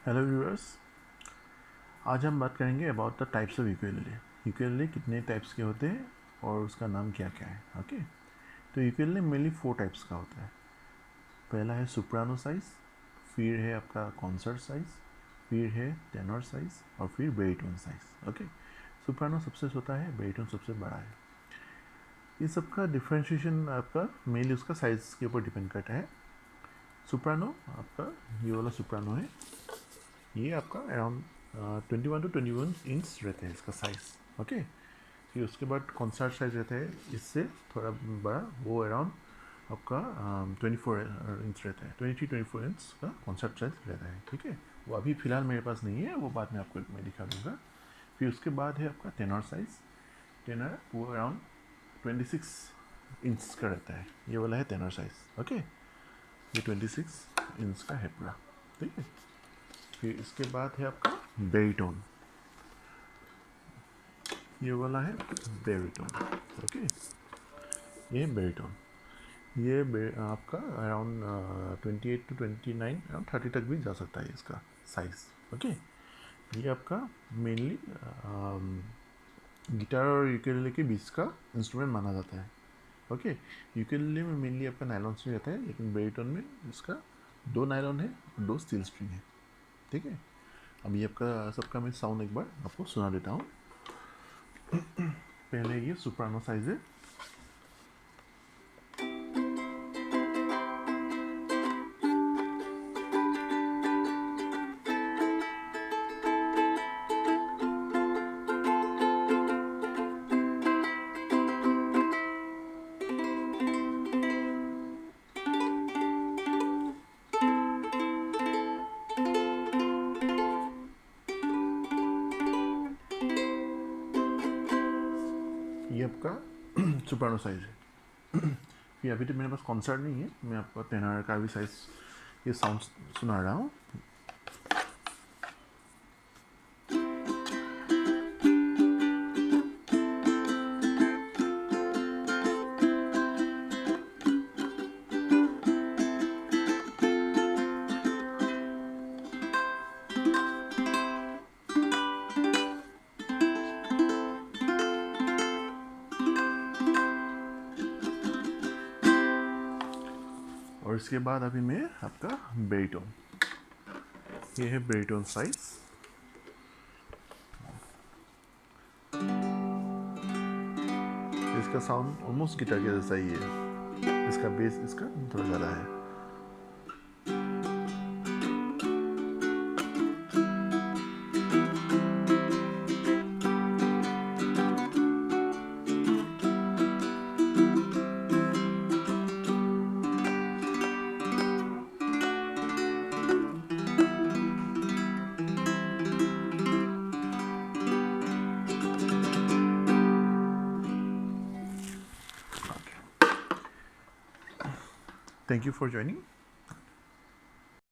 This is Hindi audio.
हेलो व्यूअर्स, आज हम बात करेंगे about the types of ukulele. Ukulele कितने टाइप्स के होते हैं और उसका नाम क्या क्या है। ओके, तो यूकेलेले मेनली 4 टाइप्स का होता है। पहला है सोप्रानो साइज, फिर है आपका कॉन्सर्ट साइज, फिर है टेनर साइज और फिर बेरिटोन साइज। ओके, सोप्रानो सबसे छोटा है, बेरिटोन सबसे बड़ा है। ये सबका डिफ्रेंशिएशन आपका मेनली उसका साइज़ के ऊपर डिपेंड करता है। सोप्रानो आपका ये वाला सोप्रानो है, ये आपका अराउंड 21 to 21 इंच रहता है इसका साइज़। ओके, फिर उसके बाद कॉन्सर्ट साइज रहता है इससे थोड़ा बड़ा, वो अराउंड आपका 24 इंच रहता है। 23-24 इंच का कॉन्सर्ट साइज रहता है। ठीक है, वो अभी फ़िलहाल मेरे पास नहीं है, वो बाद में आपको मैं दिखा दूँगा। फिर उसके बाद है आपका टेनर साइज। टेनर वो अराउंड 26 इंच का रहता है, ये वाला है टेनर साइज। ओके, ये 26 इंच का है पूरा। ठीक है, फिर इसके बाद है आपका बेरिटोन, ये वाला है बेरिटोन। ओके, ये बेरिटोन, आपका अराउंड 28 to 29, अराउंड 30 तक भी जा सकता है इसका साइज़। ओके, ये आपका मेनली गिटार और यूकेलेले के बीच का इंस्ट्रूमेंट माना जाता है। ओके, यूकेलेले में मेनली आपका नायलॉन स्ट्रिंग रहता है, लेकिन बेरिटोन में इसका 2 नायलॉन है और 2 स्टील स्ट्रिंग है। ठीक है, अभी आपका सबका मैं साउंड एक बार आपको सुना देता हूँ। पहले ये सोप्रानो साइज है। ये आपका सोप्रानो साइज है। फिर अभी तो मेरे पास कॉन्सर्ट नहीं है, मैं आपको टेनर का भी साइज ये साउंड सुना रहा हूँ। और इसके बाद अभी मैं आपका बेरिटोन, ये है बेरिटोन साइज। इसका साउंड ऑलमोस्ट गिटार के जैसा ही है, इसका बेस इसका थोड़ा ज़्यादा है। Thank you for joining.